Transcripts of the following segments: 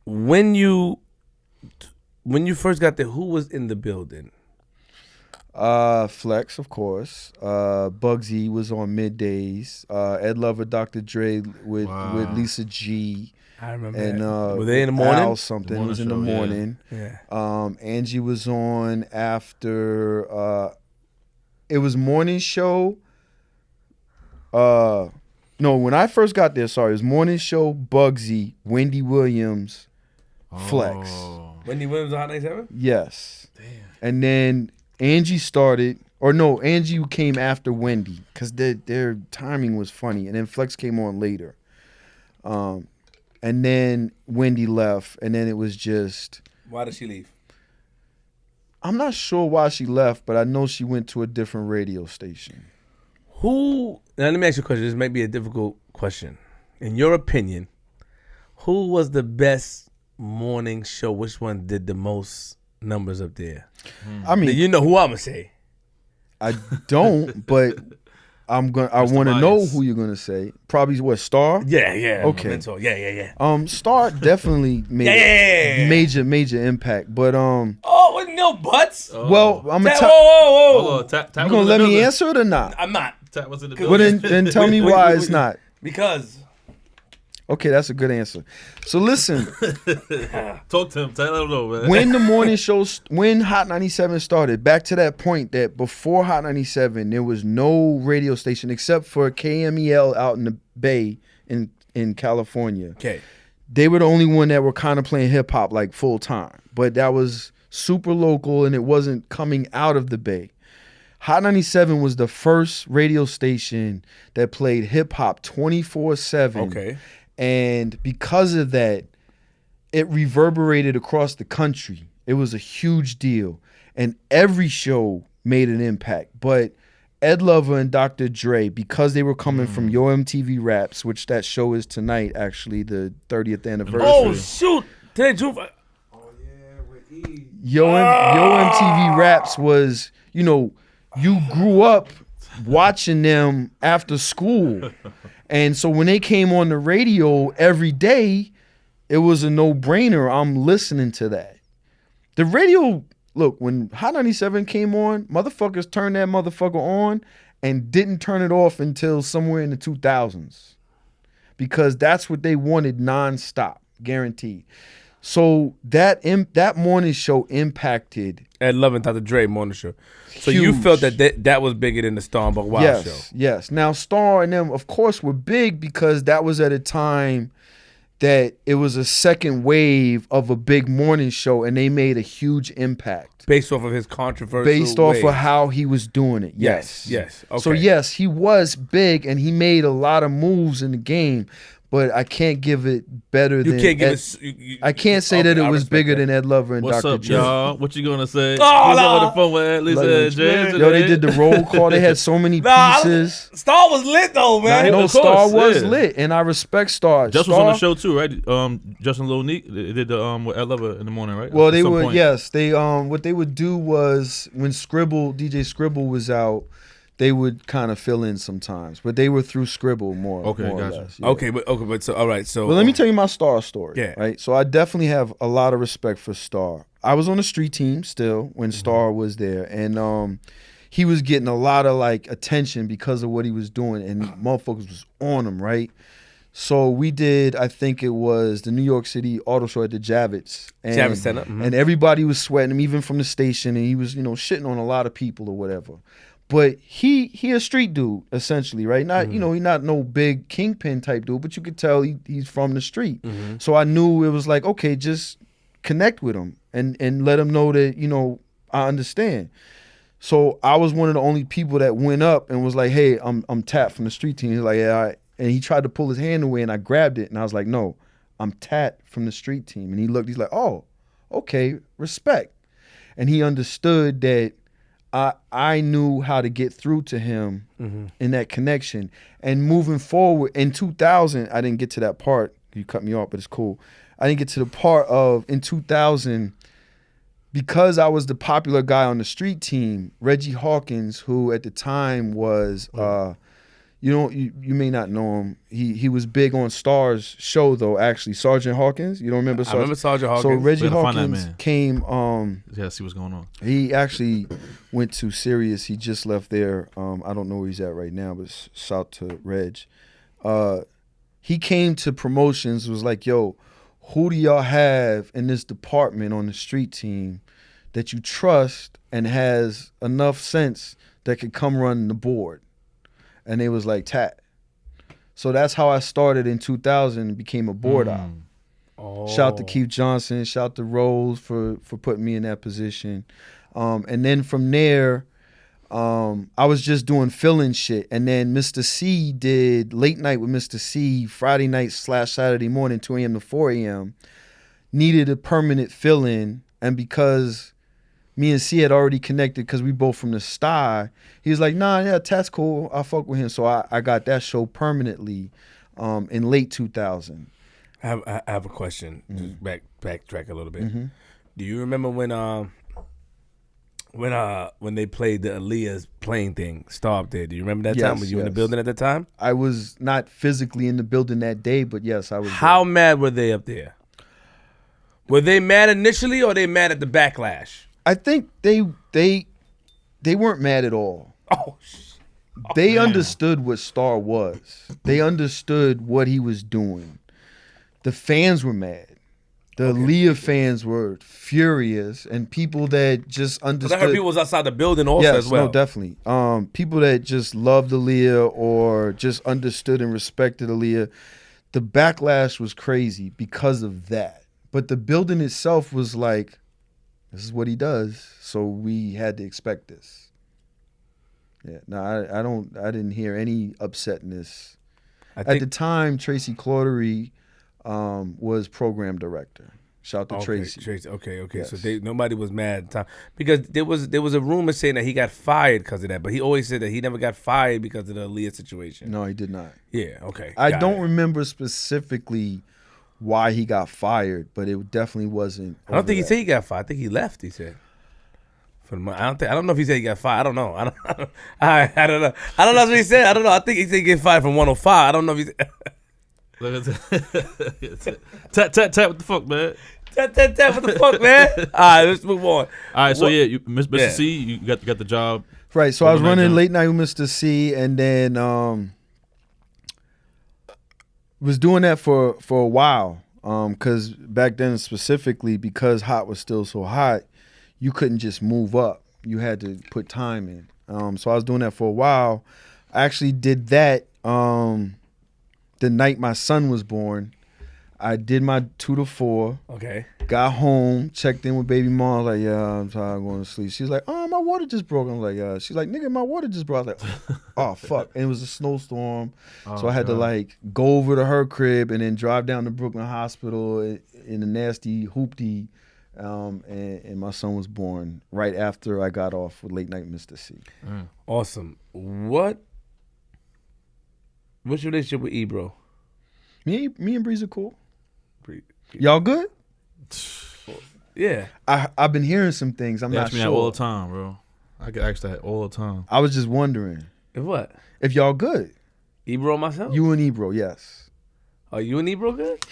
when you first got there, who was in the building? Flex, of course. Bugsy was on middays. Ed Lover, Dr. Dre with Lisa G. I remember. And were they in the morning? Al something was in the morning. Yeah. Angie was on after. It was morning show. No, when I first got there, sorry, it was morning show. Bugsy, Wendy Williams, Flex. Wendy Williams on Hot 97? Yes. Damn. And then Angie started, or no, Angie came after Wendy because their timing was funny, and then Flex came on later. And then Wendy left, and then it was just. Why did she leave? I'm not sure why she left, but I know she went to a different radio station. Now let me ask you a question. This might be a difficult question. In your opinion, who was the best morning show? Which one did the most numbers up there? I mean, you know who I'm gonna say. I don't, but I want to know who you're gonna say. Probably what, Star? Yeah. Okay. Yeah. Star definitely made major impact, but Oh, with no butts. well, I'm gonna tell. Whoa. You gonna let me answer it or not? I'm not. Tat was in the Well, building. then tell me why it's not. Because. Okay, that's a good answer. So listen, Talk to him. Tell him no, man. when the morning shows, when Hot 97 started, back to that point that before Hot 97, there was no radio station except for KMEL out in the Bay in California. Okay. They were the only one that were kind of playing hip hop like full time, but that was super local and it wasn't coming out of the Bay. Hot 97 was the first radio station that played hip hop 24/7. Okay. And because of that, it reverberated across the country. It was a huge deal. And every show made an impact. But Ed Lover and Dr. Dre, because they were coming from Yo MTV Raps, which that show is tonight, actually, the 30th anniversary. Oh, shoot. Tell you the truth. Yo MTV Raps was, you grew up watching them after school. And so when they came on the radio every day, it was a no-brainer. I'm listening to that. The radio, look, when Hot 97 came on, motherfuckers turned that motherfucker on and didn't turn it off until somewhere in the 2000s. Because that's what they wanted nonstop, guaranteed. So that morning show impacted. Ed Lover and Dr. Dre morning show. So Huge. you felt that was bigger than the Star and Buck Wild show. Yes. Now Star and them, of course, were big because that was at a time that it was a second wave of a big morning show, and they made a huge impact. Based off of his controversial Based off ways. of how he was doing it. Yes. Okay. So yes, he was big and he made a lot of moves in the game. But I can't give it better than. I can't say that it was bigger than Ed Lover and What's Dr. up, Dre. y'all? What you gonna say? Oh, Who's no. on the phone with Ed Lisa and James? Yo, they did the roll call. They had so many pieces. Star was lit though, man. No, of Star course, was yeah. lit, and I respect Star. Just was Star, on the show too, right? Justin Lil Neek they did the with Ed Lover in the morning, right? Well, At they some would. point. Yes, they. What they would do was when DJ Scribble was out, they would kind of fill in sometimes, but they were through Scribble more. Okay, more or gotcha. less, yeah. Okay, but so all right, so. Well, let me tell you my Star story. Yeah. Right. So I definitely have a lot of respect for Star. I was on the street team still when Star was there, and he was getting a lot of like attention because of what he was doing, and motherfuckers was on him, right? So we did, I think it was the New York City Auto Show at the Javits. And, Javits Center. Mhm. And everybody was sweating him, even from the station, and he was, shitting on a lot of people or whatever. But he a street dude, essentially, right? Not, he's not no big kingpin type dude, but you could tell he's from the street. Mm-hmm. So I knew it was like, okay, just connect with him and let him know that, I understand. So I was one of the only people that went up and was like, hey, I'm Tat from the street team. He's like, yeah, all right. And he tried to pull his hand away, and I grabbed it, and I was like, no, I'm Tat from the street team. And he looked, he's like, oh, okay, respect. And he understood that I knew how to get through to him in that connection. And moving forward, in 2000, I didn't get to that part. You cut me off, but it's cool. I didn't get to the part of, in 2000, because I was the popular guy on the street team, Reggie Hawkins, who at the time was, You may not know him. He was big on Star's show though. Actually, Sergeant Hawkins. You don't remember? I remember Sergeant Hawkins. So Reggie We gotta find that Hawkins man. came. Yeah, see what's going on. He actually went to Sirius. He just left there. I don't know where he's at right now, but shout to Reg. He came to promotions. Was like, yo, who do y'all have in this department on the street team that you trust and has enough sense that could come run the board? And they was like, Tat. So that's how I started in 2000 and became a board op. Oh. Shout to Keith Johnson, shout to Rose for putting me in that position. And then from there, I was just doing fill-in shit. And then Mr. C did Late Night with Mr. C, Friday night / Saturday morning, 2 a.m. to 4 a.m. Needed a permanent fill-in. And because me and C had already connected because we both from the Sty, he was like, nah, yeah, Tat's cool. I fuck with him. So I got that show permanently in late 2000. I have a question. Just backtrack a little bit. Mm-hmm. Do you remember when they played the Aaliyah's plane thing, Star Up There? Do you remember that time? Yes, Were you in the yes. building at the time? I was not physically in the building that day, but yes, I was. How mad were they up there? Were they mad initially, or they mad at the backlash? I think they weren't mad at all. Oh, They understood what Star was. They understood what he was doing. The fans were mad. The Aaliyah fans were furious, and people that just understood. I heard people was outside the building also Yes, as well. no, definitely. People that just loved Aaliyah or just understood and respected Aaliyah. The backlash was crazy because of that. But the building itself was like, this is what he does, so we had to expect this. Yeah, no, I didn't hear any upsetness. At the time, Tracy Claudery was program director. Shout to Tracy. Okay. Yes. So nobody was mad at the time because there was a rumor saying that he got fired because of that, but he always said that he never got fired because of the Aaliyah situation. No, he did not. Yeah. Okay. I don't remember specifically why he got fired, but it definitely wasn't. I don't think he said he got fired. I think he left. He said. I don't know if he said he got fired. I don't know. I don't know. I don't know. That's what he said. I don't know. I think he said he get fired from 105. I don't know if he. Tat, what the fuck, man? Tat, what the fuck, man? All right, let's move on. All right, so yeah, Mr. C, you got the job. Right, so I was running Late Night with Mr. C, and then was doing that for a while. Because back then specifically, because Hot was still so hot, you couldn't just move up. You had to put time in. So I was doing that for a while. I actually did that the night my son was born. I did my 2 to 4. Okay. Got home, checked in with baby mom. I was like, yeah, I'm tired, I'm going to sleep. She's like, oh, my water just broke. I'm like, yeah. She's like, nigga, my water just broke. I was like, oh, fuck. And it was a snowstorm. So I had to like go over to her crib and then drive down to Brooklyn Hospital in a nasty hoopty. And my son was born right after I got off with Late Night Mr. C. Awesome. What's your relationship with Ebro? Me and Breeze are cool. Y'all good? Yeah. I've been hearing some things. I'm They not ask me sure. that all the time, bro. I get asked that all the time. I was just wondering If what? if y'all good. Ebro and myself? You and Ebro, yes. Are you and Ebro good?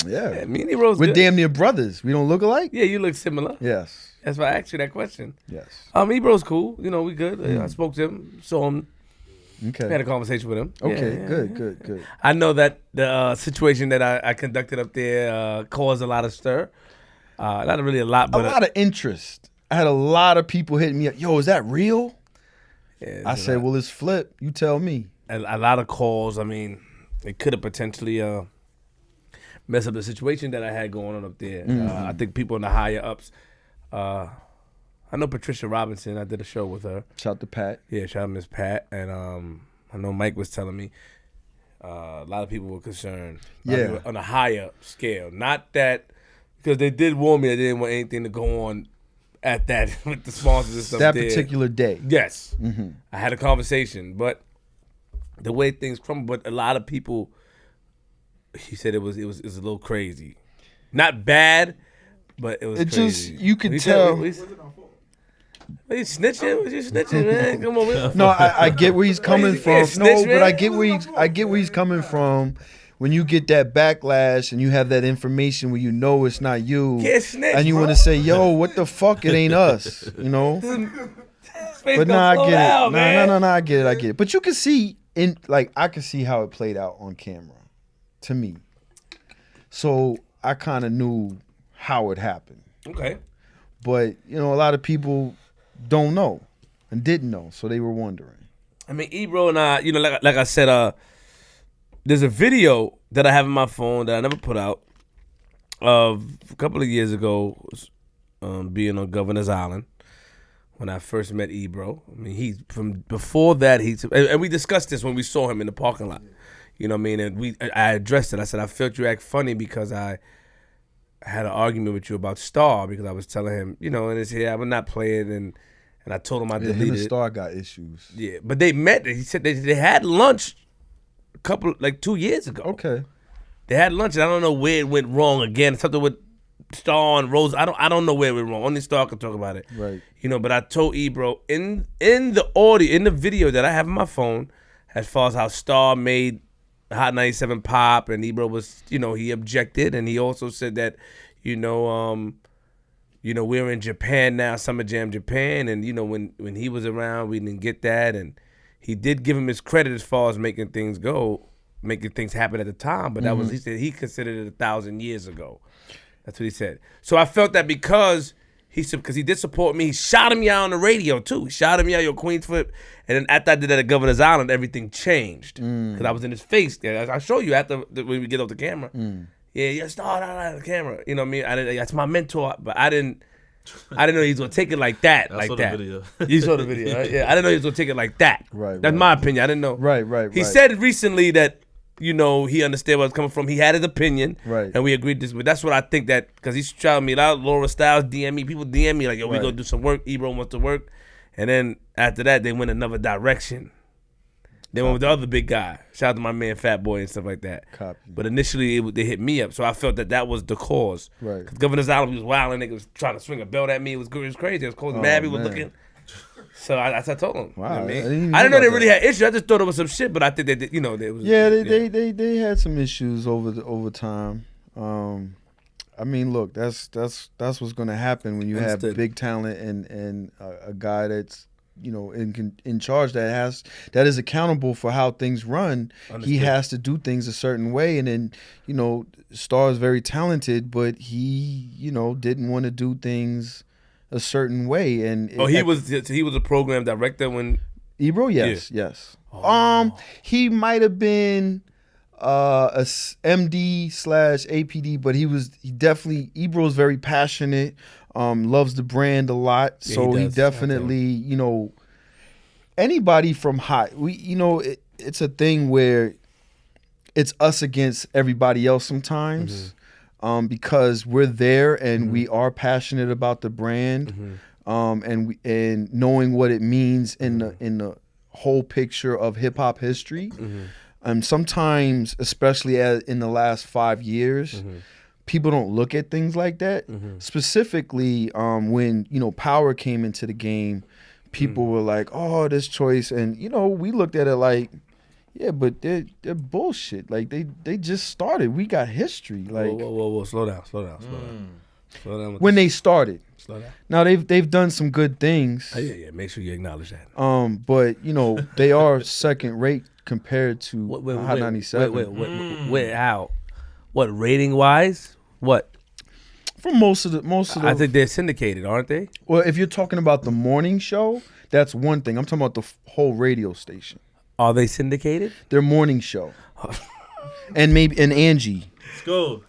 Yeah. Me and Ebro's We're good. damn near brothers. We don't look alike? Yeah, you look similar. Yes. That's why I asked you that question. Yes. Ebro's cool. You know, we good. I spoke to him, saw him, had Okay. a conversation with him. Okay, Yeah. good. I know that the situation that I conducted up there caused a lot of stir. Not really a lot, A but lot of interest. I had a lot of people hitting me up. Yo, is that real? yeah, I said, well, it's flip. You tell me. a lot of calls. I mean, it could have potentially messed up the situation that I had going on up there. I think people in the higher ups. I know Patricia Robinson. I did a show with her. Shout to Pat. Yeah, shout out Miss Pat. And I know Mike was telling me a lot of people were concerned. Yeah. On a higher scale. Not that, because they did warn me I didn't want anything to go on at that with the sponsors and stuff That there. particular day. Yes. I had a conversation, but the way things crumble, but a lot of people, he said it was a little crazy. Not bad, but it was It crazy. just, you could He tell. said, Are you snitching? What you snitching, man? Come on, man. No, I get where he's coming you from. can't snitch, No, but man. I get where he's coming from. When you get that backlash and you have that information where you know it's not you, Can't snitch, and you bro. want to say, "Yo, what the fuck? It ain't us," you know. But nah, I get it. No, I get it. But you can see I can see how it played out on camera, to me. So I kind of knew how it happened. Okay. But a lot of people don't know and didn't know, so they were wondering. I mean, Ebro and I, like I said, there's a video that I have in my phone that I never put out of a couple of years ago, being on Governor's Island when I first met Ebro. I mean, he's from before that. And we discussed this when we saw him in the parking lot. You know what I mean? And I addressed it. I said I felt you act funny because I had an argument with you about Star because I was telling him, and it's I would not play it, and I told him I deleted him and it. Star got issues. Yeah, but they met. He said they had lunch a couple 2 years ago. Okay. They had lunch, and I don't know where it went wrong again. Something with Star and Rose. I don't know where it went wrong. Only Star can talk about it. Right. But I told Ebro in the audio, in the video that I have on my phone, as far as how Star made Hot 97 pop, and Ebro was, he objected, and he also said that, we're in Japan now, Summer Jam Japan, and when he was around, we didn't get that, and he did give him his credit as far as making things happen at the time, but that was, he said he considered it 1,000 years ago. That's what he said. So I felt that because he did support me, he shouted me out on the radio too. He shouted me out, your Queens Flip. And then after I did that at Governor's Island, everything changed. Because I was in his face. I'll show you when we get off the camera. Yeah, start out the camera. You know what I mean? That's my mentor, but I didn't know he was gonna take it like that. I saw the video. You saw the video, right? Yeah, I didn't know he was gonna take it like that. Right. That's my opinion. I didn't know. Right. He said recently that he understood where I was coming from. He had his opinion, right? And we agreed this. But that's what I think that because he's shouting me out. Laura Styles DM me. People DM me like, "Yo, we gonna do some work." Ebro wants to work, and then after that, they went another direction. They went with the other big guy. Shout out to my man Fat Boy and stuff like that. Copy. But initially, they hit me up, so I felt that was the cause. Right. Because Governor's Island was wild, and nigga was trying to swing a belt at me. It was crazy. It was cold. Mabby was looking. So I told him. Wow. You know what I mean? I didn't know they really had issues. I just thought it was some shit, but I think they did. They was. Yeah, they had some issues over time. I mean, look, that's what's going to happen when you have big talent and a guy that's in charge that is accountable for how things run. Understood. He has to do things a certain way, and then Star is very talented, but he didn't want to do things a certain way. And he was a program director when Ebro. Yes. Oh. He might have been a MD/APD, but he definitely Ebro's very passionate. Loves the brand a lot, so he definitely anybody from Hot. It's a thing where it's us against everybody else sometimes. Because we're there and we are passionate about the brand, and knowing what it means in the whole picture of hip hop history. Sometimes, especially in the last 5 years, people don't look at things like that. Specifically, when Power came into the game, people were like, "Oh, this choice," and we looked at it like, yeah, but they're bullshit. Like they just started. We got history. Like whoa, slow down. Slow down. When they started. Slow down. Now they've done some good things. Yeah. Make sure you acknowledge that. But they are second rate compared to Hot 97. Wait, how? What, rating wise? What? For most of the I think they're syndicated, aren't they? Well, if you're talking about the morning show, that's one thing. I'm talking about the whole radio station. Are they syndicated? Their morning show. and Angie. Let's go.